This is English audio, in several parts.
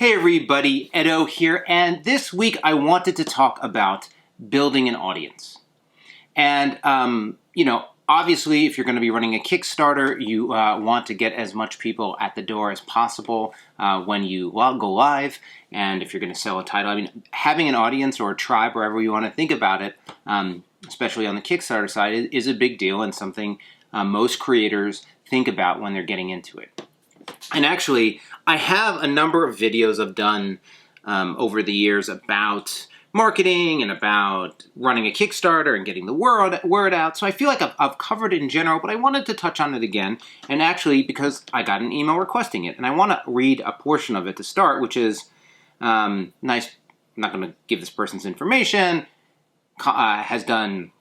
Hey everybody, Edo here, and this week I wanted to talk about building an audience. And, obviously if you're going to be running a Kickstarter, you want to get as much people at the door as possible when you go live. And if you're going to sell a title, having an audience or a tribe, wherever you want to think about it, especially on the Kickstarter side, is a big deal and something most creators think about when they're getting into it. And actually, I have a number of videos I've done over the years about marketing and about running a Kickstarter and getting the word out. So I feel like I've covered it in general, but I wanted to touch on it again. And actually, because I got an email requesting it. And I want to read a portion of it to start, which is nice. I'm not going to give this person's information. Has done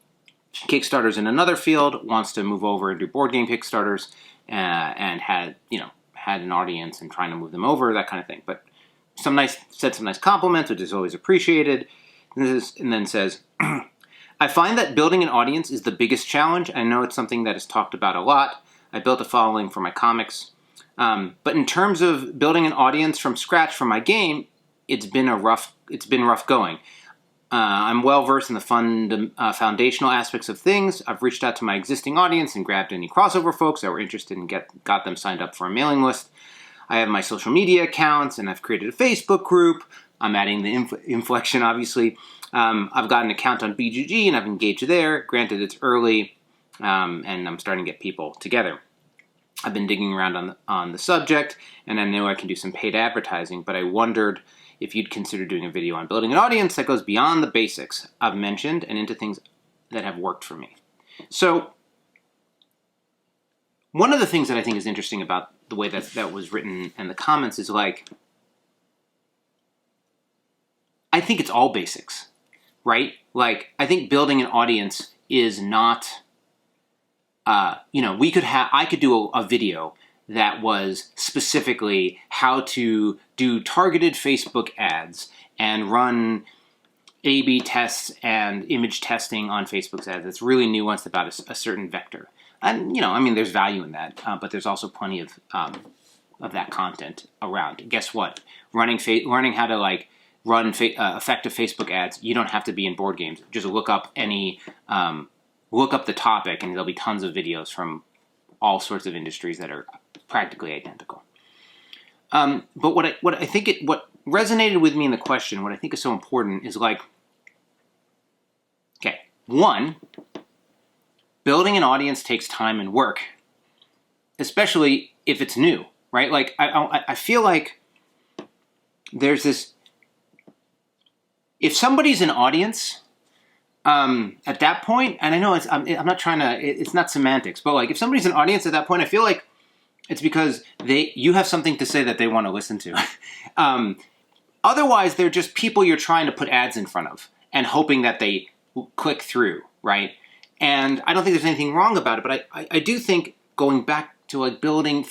Kickstarters in another field, wants to move over and do board game Kickstarters, and had an audience and trying to move them over, that kind of thing. But said some nice compliments, which is always appreciated. And then says, I find that building an audience is the biggest challenge. I know it's something that is talked about a lot. I built a following for my comics. But in terms of building an audience from scratch for my game, it's been rough going. I'm well versed in the foundational aspects of things. I've reached out to my existing audience and grabbed any crossover folks that were interested and got them signed up for a mailing list. I have my social media accounts and I've created a Facebook group. I'm adding the inflection, obviously. I've got an account on BGG and I've engaged there. Granted, it's early and I'm starting to get people together. I've been digging around on the subject and I know I can do some paid advertising, but I wondered if you'd consider doing a video on building an audience that goes beyond the basics I've mentioned and into things that have worked for me. So one of the things that I think is interesting about the way that was written in the comments is I think it's all basics, right? I think building an audience is not, I could do a video that was specifically how to do targeted Facebook ads and run A/B tests and image testing on Facebook's ads. It's really nuanced about a certain vector. And, there's value in that, but there's also plenty of that content around. Guess what? Learning how to run effective Facebook ads, you don't have to be in board games. Just look up the topic and there'll be tons of videos from all sorts of industries that are practically identical. But what resonated with me in the question, what I think is so important is one, building an audience takes time and work, especially if it's new, right? I feel like there's this, if somebody's an audience, at that point, and I know I'm not trying to, it's not semantics, but if somebody's an audience at that point, I feel like it's because you have something to say that they want to listen to. Otherwise, they're just people you're trying to put ads in front of and hoping that they click through, right? And I don't think there's anything wrong about it, but I do think going back to building,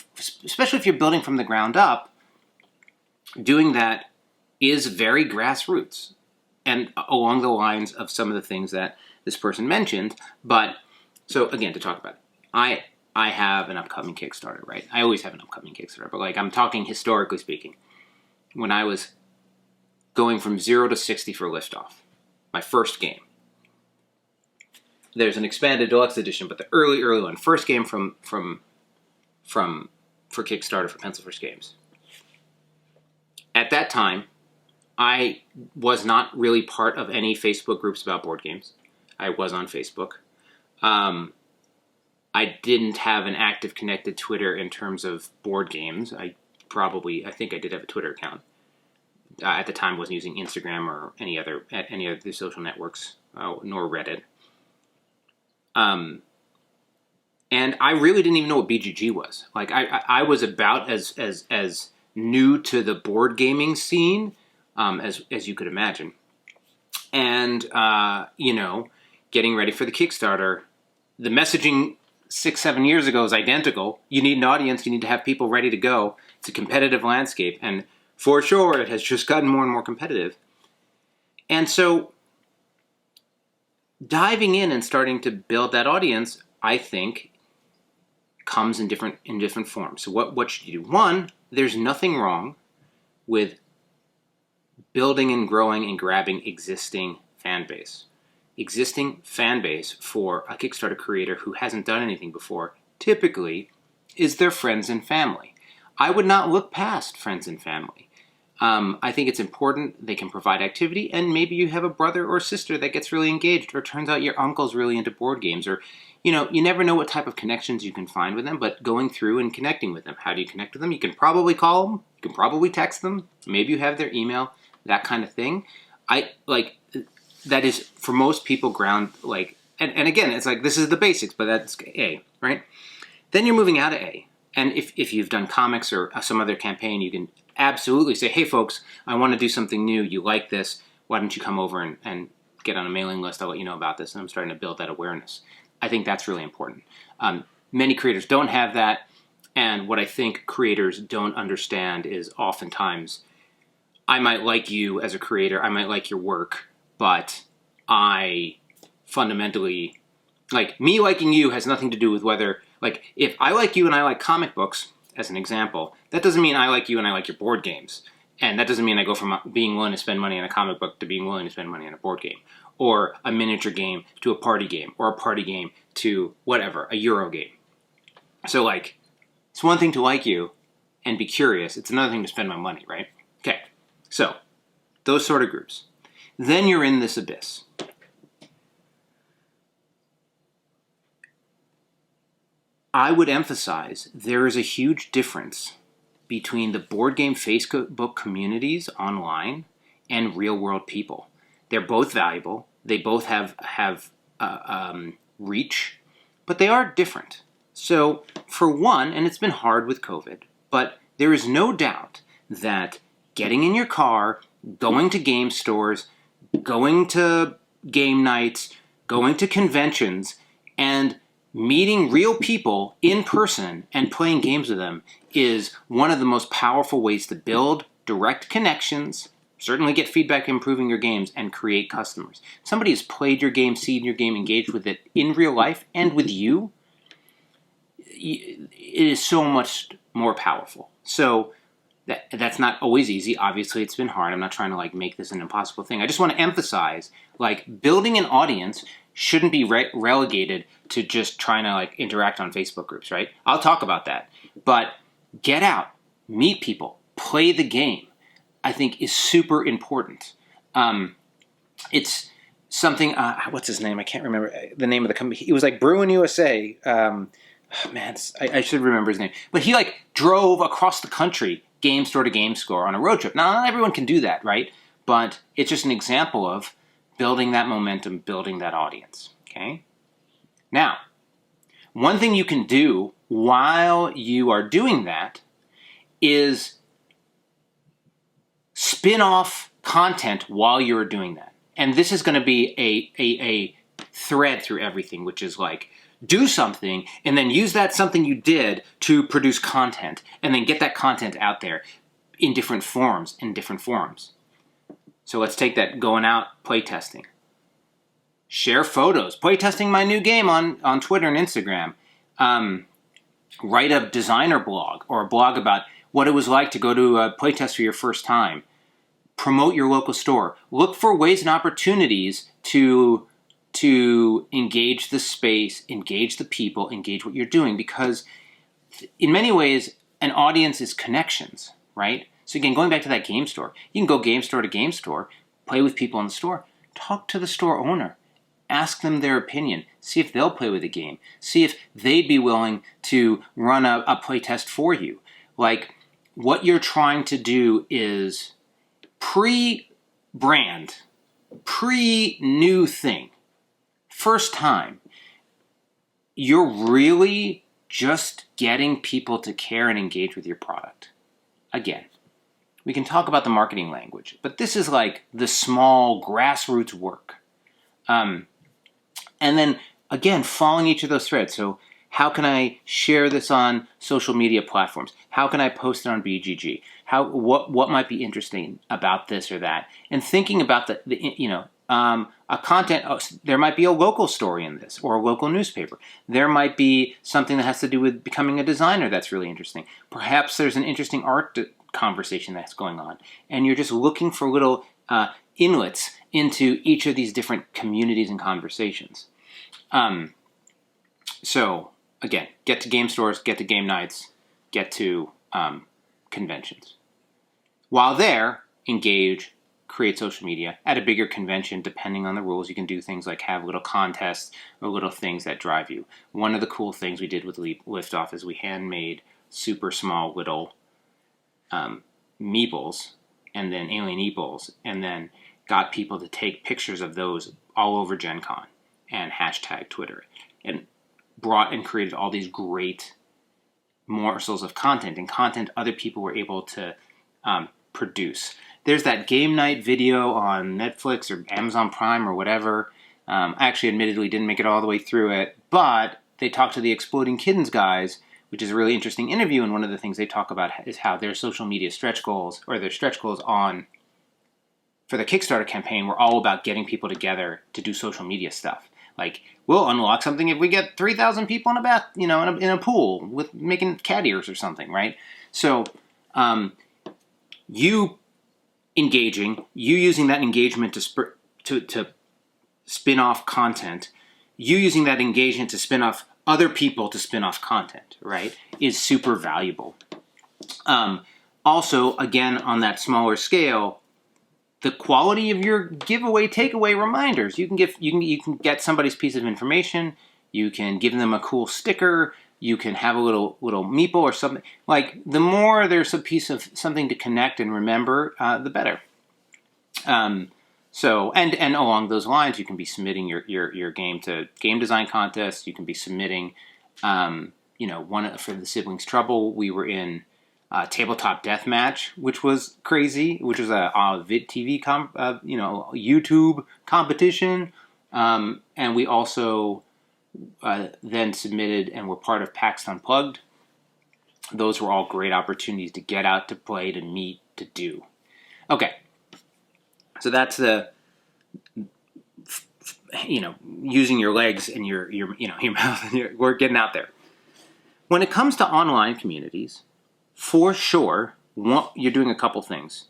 especially if you're building from the ground up, doing that is very grassroots and along the lines of some of the things that this person mentioned. But so again, to talk about it, I have an upcoming Kickstarter, right? I always have an upcoming Kickstarter, but I'm talking historically speaking. When I was going from 0 to 60 for Liftoff, my first game, there's an expanded deluxe edition, but the early one, first game for Kickstarter for Pencil First Games. At that time, I was not really part of any Facebook groups about board games. I was on Facebook. I didn't have an active connected Twitter in terms of board games. I think I did have a Twitter account. At the time, I wasn't using Instagram or any other social networks, nor Reddit. And I really didn't even know what BGG was. I was about as new to the board gaming scene as you could imagine. And, getting ready for the Kickstarter, the messaging 6-7 years ago is identical. You need an audience. You need to have people ready to go. It's a competitive landscape. And for sure, it has just gotten more and more competitive. And so diving in and starting to build that audience, I think, comes in different forms. So what should you do? One, there's nothing wrong with building and growing and grabbing existing fan base. Existing fan base for a Kickstarter creator who hasn't done anything before typically is their friends and family. I would not look past friends and family. I think it's important they can provide activity, and maybe you have a brother or sister that gets really engaged, or turns out your uncle's really into board games, or you never know what type of connections you can find with them, but going through and connecting with them. How do you connect with them? You can probably call them, you can probably text them, maybe you have their email, that kind of thing. That is, for most people, ground, and again, it's like, this is the basics, but that's A, right? Then you're moving out of A. And if you've done comics or some other campaign, you can absolutely say, hey folks, I want to do something new, you like this, why don't you come over and get on a mailing list, I'll let you know about this, and I'm starting to build that awareness. I think that's really important. Many creators don't have that, and what I think creators don't understand is oftentimes, I might like you as a creator, I might like your work, but I fundamentally, me liking you has nothing to do with whether, if I like you and I like comic books, as an example, that doesn't mean I like you and I like your board games. And that doesn't mean I go from being willing to spend money on a comic book to being willing to spend money on a board game, or a miniature game to a party game, or a party game to whatever, a Euro game. So it's one thing to like you and be curious. It's another thing to spend my money, right? Okay, so those sort of groups. Then you're in this abyss. I would emphasize there is a huge difference between the board game Facebook communities online and real-world people. They're both valuable. They both have reach, but they are different. So for one, and it's been hard with COVID, but there is no doubt that getting in your car, going to game stores, going to game nights, going to conventions, and meeting real people in person and playing games with them is one of the most powerful ways to build direct connections, certainly get feedback improving your games, and create customers. Somebody has played your game, seen your game, engaged with it in real life and with you, it is so much more powerful. So that's not always easy. Obviously, it's been hard. I'm not trying to make this an impossible thing. I just want to emphasize, building an audience shouldn't be relegated to just trying to interact on Facebook groups, right? I'll talk about that. But get out, meet people, play the game, I think is super important. It's something, what's his name? I can't remember the name of the company. It was Bruin USA. I should remember his name. But he drove across the country, game store to game store on a road trip. Now, not everyone can do that, right? But it's just an example of building that momentum, building that audience, okay? Now, one thing you can do while you are doing that is spin off content while you're doing that. And this is going to be a thread through everything, which is do something and then use that something you did to produce content, and then get that content out there in different forms, So let's take that going out playtesting. Share photos. Playtesting my new game on Twitter and Instagram. Write a designer blog or a blog about what it was like to go to a playtest for your first time. Promote your local store. Look for ways and opportunities to engage the space, engage the people, engage what you're doing, because in many ways, an audience is connections, right? So again, going back to that game store, you can go game store to game store, play with people in the store, talk to the store owner, ask them their opinion, see if they'll play with the game, see if they'd be willing to run a play test for you. What you're trying to do is pre-brand, pre-new thing. First time, you're really just getting people to care and engage with your product. Again, we can talk about the marketing language, but this is the small grassroots work. And then, again, following each of those threads. So how can I share this on social media platforms? How can I post it on BGG? What might be interesting about this or that? And thinking about a content, there might be a local story in this, or a local newspaper. There might be something that has to do with becoming a designer that's really interesting. Perhaps there's an interesting art conversation that's going on. And you're just looking for little inlets into each of these different communities and conversations. So again, get to game stores, get to game nights, get to conventions. While there, engage, create social media. At a bigger convention, depending on the rules, you can do things like have little contests or little things that drive you. One of the cool things we did with Liftoff is we handmade super small little meeples and then alien eeples, and then got people to take pictures of those all over Gen Con and hashtag Twitter, and brought and created all these great morsels of content and content other people were able to produce. There's that game night video on Netflix or Amazon Prime or whatever. I actually admittedly didn't make it all the way through it, but they talked to the Exploding Kittens guys, which is a really interesting interview, and one of the things they talk about is how their social media stretch goals, or their stretch goals for the Kickstarter campaign, were all about getting people together to do social media stuff. Like, we'll unlock something if we get 3,000 people in a bath, in a pool with making cat ears or something, right? So, you engaging, you using that engagement to spin off content, you using that engagement to spin off other people to spin off content, right, is super valuable. Also, again, on that smaller scale, the quality of your giveaway takeaway reminders. You can get somebody's piece of information. You can give them a cool sticker. You can have a little meeple or something. Like, the more there's a piece of something to connect and remember, the better. So, and along those lines, you can be submitting your game to game design contests. You can be submitting, for the Siblings Trouble, we were in Tabletop Deathmatch, which was crazy, which was a VidTV YouTube competition, and we also then submitted and were part of PAX Unplugged. Those were all great opportunities to get out, to play, to meet, to do. Okay, so that's the using your legs and your mouth and we're getting out there. When it comes to online communities, for sure, you're doing a couple things.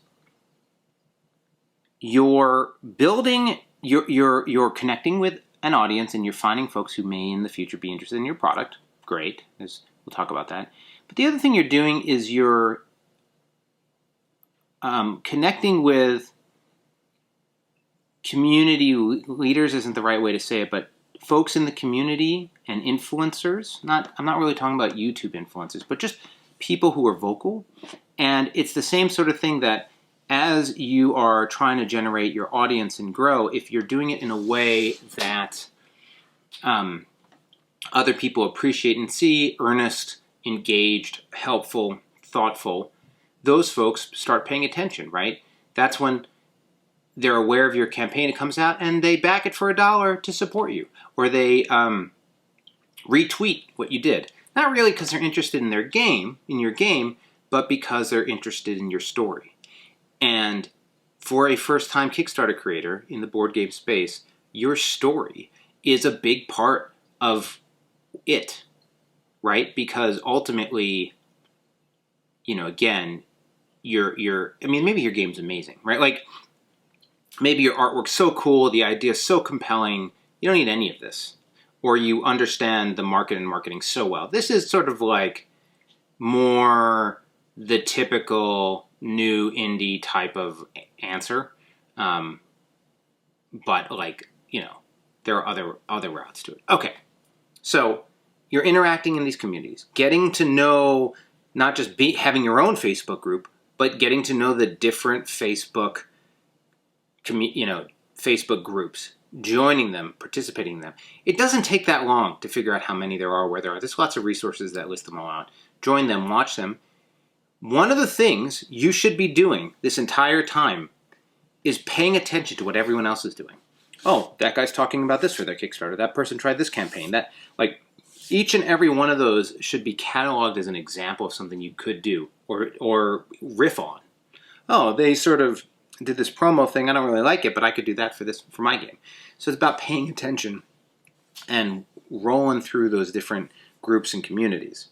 You're building, you're connecting with an audience, and you're finding folks who may in the future be interested in your product. Great, we'll talk about that. But the other thing you're doing is you're connecting with community leaders, isn't the right way to say it, but folks in the community and influencers. I'm not really talking about YouTube influencers, but just people who are vocal. And it's the same sort of thing that as you are trying to generate your audience and grow, if you're doing it in a way that other people appreciate and see, earnest, engaged, helpful, thoughtful, those folks start paying attention, right? That's when they're aware of your campaign, it comes out, and they back it for $1 to support you. Or they retweet what you did. Not really because they're interested in your game, but because they're interested in your story. And for a first-time Kickstarter creator in the board game space, your story is a big part of it, right? Because ultimately, again, maybe your game's amazing, right? Like, maybe your artwork's so cool, the idea's so compelling, you don't need any of this. Or you understand the market and marketing so well. This is sort of like more the typical new indie type of answer. But there are other routes to it. Okay, so you're interacting in these communities, getting to know, not just having your own Facebook group, but getting to know the different Facebook groups, joining them, participating in them. It doesn't take that long to figure out how many there are, where there are. There's lots of resources that list them all out. Join them, watch them. One of the things you should be doing this entire time is paying attention to what everyone else is doing. Oh, that guy's talking about this for their Kickstarter. That person tried this campaign. Each and every one of those should be cataloged as an example of something you could do or riff on. Oh, they sort of did this promo thing. I don't really like it, but I could do that for my game. So it's about paying attention and rolling through those different groups and communities.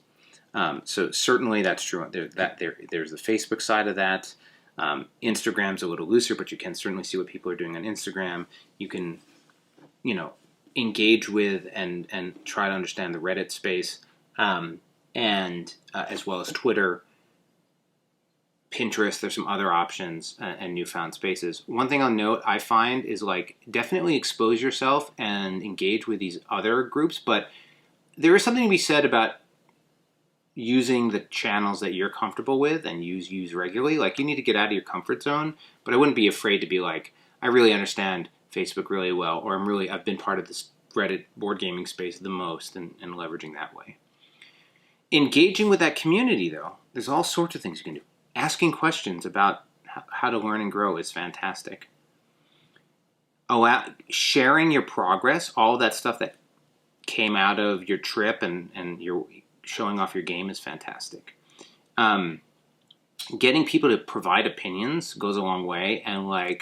So certainly that's true. There's the Facebook side of that. Instagram's a little looser, but you can certainly see what people are doing on Instagram. You can, engage with and try to understand the Reddit space, and as well as Twitter, Pinterest. There's some other options and newfound spaces. One thing I'll note I find is definitely expose yourself and engage with these other groups, but there is something to be said about using the channels that you're comfortable with and use regularly. You need to get out of your comfort zone, but I wouldn't be afraid to be I really understand Facebook really well, or I've been part of this Reddit board gaming space the most, and leveraging that way. Engaging with that community, though, there's all sorts of things you can do. Asking questions about how to learn and grow is fantastic. Sharing your progress, all that stuff that came out of your trip and you're showing off your game is fantastic. Getting people to provide opinions goes a long way, and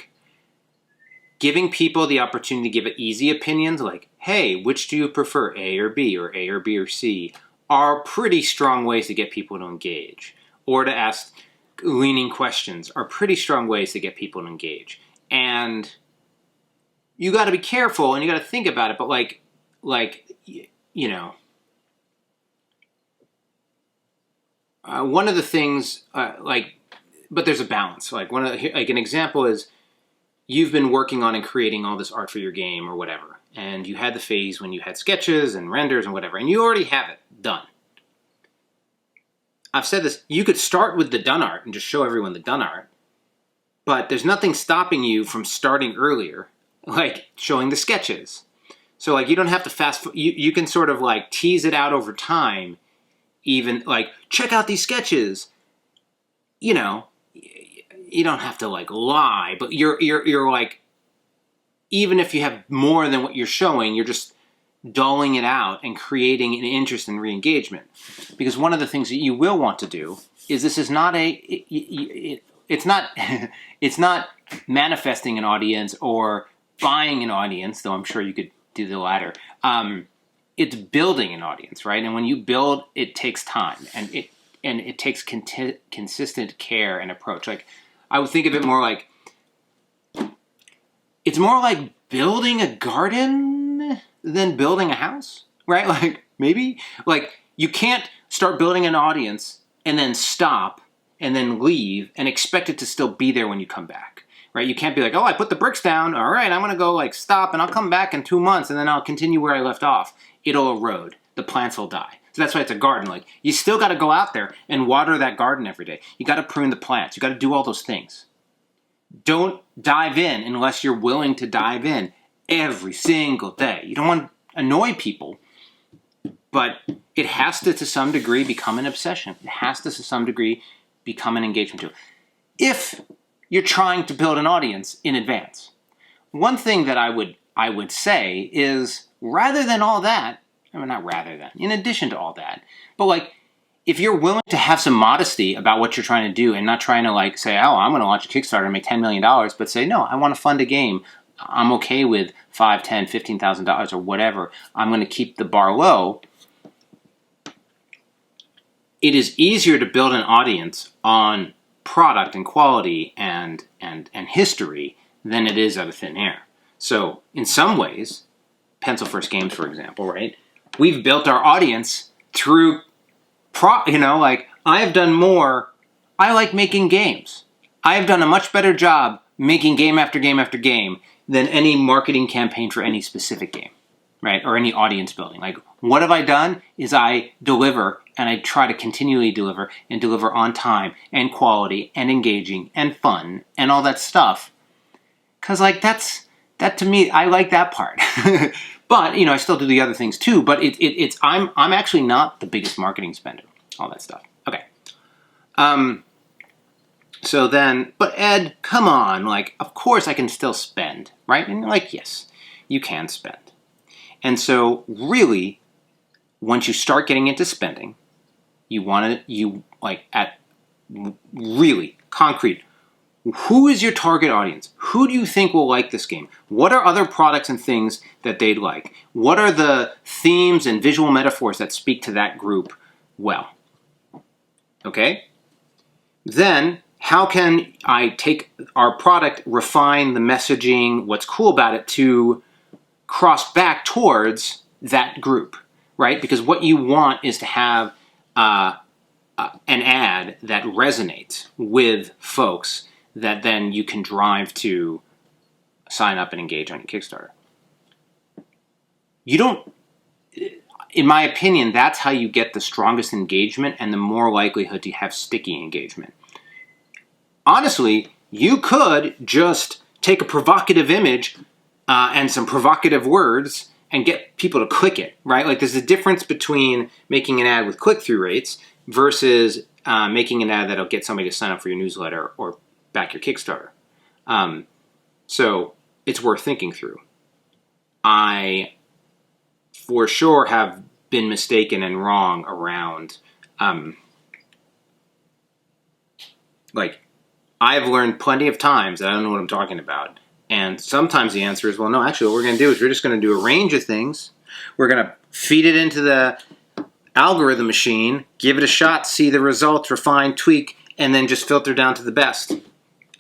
giving people the opportunity to give easy opinions, hey, which do you prefer, A or B or C, are pretty strong ways to get people to engage. Or to ask leaning questions are pretty strong ways to get people to engage. And you got to be careful and you got to think about it, but one of the things, but there's a balance. An example is, you've been working on and creating all this art for your game or whatever, and you had the phase when you had sketches and renders and whatever, and you already have it done. I've said this, you could start with the done art and just show everyone the done art, but there's nothing stopping you from starting earlier, showing the sketches. So you don't have to you can sort of tease it out over time, even check out these sketches. You don't have to lie, but you're even if you have more than what you're showing, you're just dulling it out and creating an interest and re-engagement. Because one of the things that you will want to do is, this is not it's not manifesting an audience or buying an audience, though I'm sure you could do the latter. It's building an audience, right? And when you build, it takes time, and it takes consistent care and approach. I would think of it more it's more like building a garden than building a house, right? Maybe you can't start building an audience and then stop and then leave and expect it to still be there when you come back, right? You can't be I put the bricks down. All right, I'm going to go stop, and I'll come back in 2 months, and then I'll continue where I left off. It'll erode. The plants will die. So that's why it's a garden. You still got to go out there and water that garden every day. You got to prune the plants. You got to do all those things. Don't dive in unless you're willing to dive in every single day. You don't want to annoy people, but it has to some degree, become an obsession. It has to some degree, become an engagement tool. If you're trying to build an audience in advance. One thing that I would say is, rather than all that, in addition to all that, but if you're willing to have some modesty about what you're trying to do, and not trying to say, oh, I'm going to launch a Kickstarter and make $10 million, but say, no, I want to fund a game. I'm okay with $5,000, $10,000, $15,000 or whatever. I'm going to keep the bar low. It is easier to build an audience on product and quality and history than it is out of thin air. So in some ways, Pencil First Games, for example, right? We've built our audience through I have done more. I like making games. I have done a much better job making game after game after game than any marketing campaign for any specific game, right? Or any audience building. What have I done is I deliver, and I try to continually deliver, and deliver on time and quality and engaging and fun and all that stuff. Because that to me, I like that part. But I still do the other things too. But I'm actually not the biggest marketing spender. All that stuff. Okay. So then, but Ed, come on, of course I can still spend, right? And yes, you can spend. And so really, once you start getting into spending, at really concrete, who is your target audience? Who do you think will like this game? What are other products and things that they'd like? What are the themes and visual metaphors that speak to that group well? okay? Then how can I take our product, refine the messaging, what's cool about it, to cross back towards that group, right? Because what you want is to have an ad that resonates with folks that then you can drive to sign up and engage on your Kickstarter. You don't, in my opinion, that's how you get the strongest engagement and the more likelihood to have sticky engagement. Honestly, you could just take a provocative image and some provocative words and get people to click it, right? Like, there's a difference between making an ad with click-through rates versus making an ad that'll get somebody to sign up for your newsletter or back your Kickstarter. So it's worth thinking through. I, for sure, have been mistaken and wrong around, like, I've learned plenty of times that I don't know what I'm talking about. And sometimes the answer is, well, no, actually what we're going to do is we're just going to do a range of things. We're going to feed it into the algorithm machine, give it a shot, see the results, refine, tweak, and then just filter down to the best.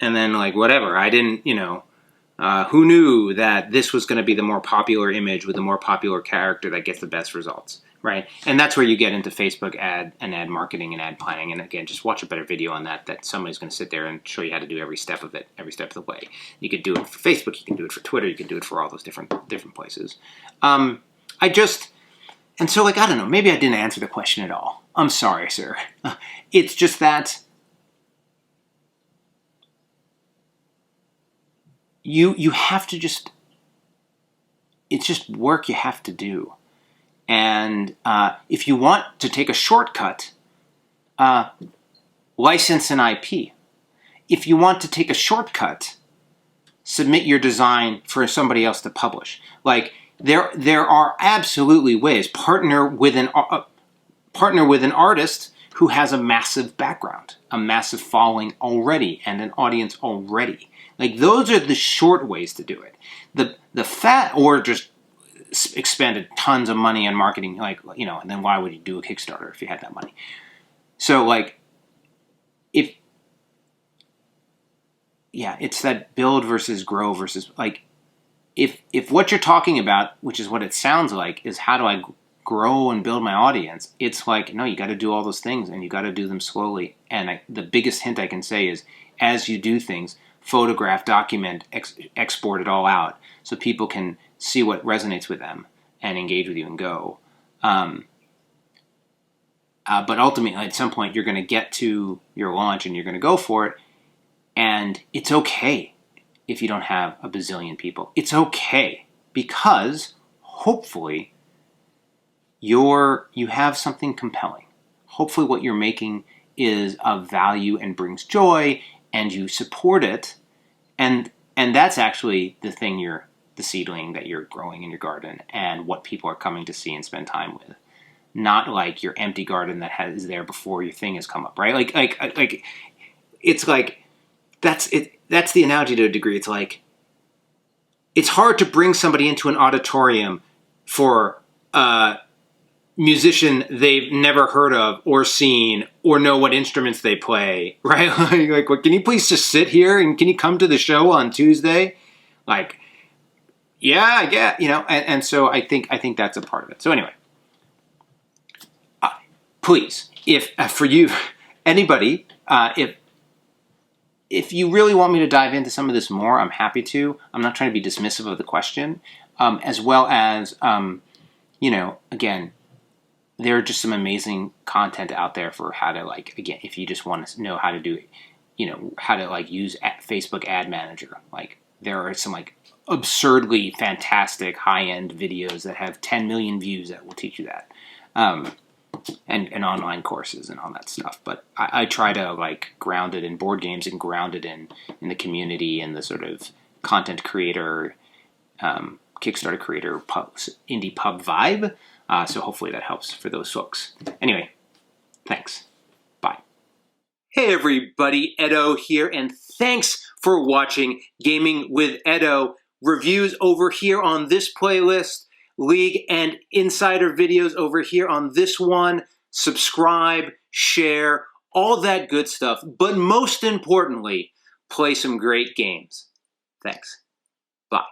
And then, like, whatever. I didn't, who knew that this was going to be the more popular image with the more popular character that gets the best results, right? And that's where you get into Facebook ad and ad marketing and ad planning. And again, just watch a better video on that somebody's going to sit there and show you how to do every step of it, every step of the way. You could do it for Facebook, you can do it for Twitter, you can do it for all those different places. And so, like, I don't know, maybe I didn't answer the question at all. I'm sorry, sir. It's just that you have to just, it's just work you have to do. And if you want to take a shortcut, license an IP. If you want to take a shortcut, submit your design for somebody else to publish. Like, there are absolutely ways. Partner with an artist who has a massive background, a massive following already, and an audience already. Like, those are the short ways to do it. The fat, or just expended tons of money on marketing, like, and then why would you do a Kickstarter if you had that money? So, like, it's that build versus grow versus, like, if what you're talking about, which is what it sounds like, is how do I grow and build my audience, it's like, no, you got to do all those things, and you got to do them slowly. And the biggest hint I can say is, as you do things, photograph, document, export it all out so people can see what resonates with them and engage with you and go. But ultimately, at some point, you're going to get to your launch and you're going to go for it. And it's okay if you don't have a bazillion people. It's okay, because hopefully you have something compelling. Hopefully what you're making is of value and brings joy, and you support it, and that's actually the seedling that you're growing in your garden, and what people are coming to see and spend time with. Not like your empty garden that is there before your thing has come up, right? Like it's like, that's it. That's the analogy to a degree. It's like, it's hard to bring somebody into an auditorium for a musician they've never heard of or seen or know what instruments they play, right? Like, can you please just sit here, and can you come to the show on Tuesday? Like, yeah, I get, and so I think that's a part of it. So anyway, please, if for you, anybody, if you really want me to dive into some of this more, I'm happy to. I'm not trying to be dismissive of the question, as well as, again, there are just some amazing content out there for how to, like, again, if you just want to know how to do, how to, like, use Facebook Ad Manager. Like, there are some, like, absurdly fantastic high-end videos that have 10 million views that will teach you that. And online courses and all that stuff. But I try to, like, ground it in board games and ground it in the community and the sort of content creator, Kickstarter creator, indie pub vibe. So hopefully that helps for those folks. Anyway, thanks. Bye. Hey everybody, Edo here, and thanks for watching Gaming with Edo. Reviews over here on this playlist, League and Insider videos over here on this one. Subscribe, share, all that good stuff, but most importantly, play some great games. Thanks. Bye.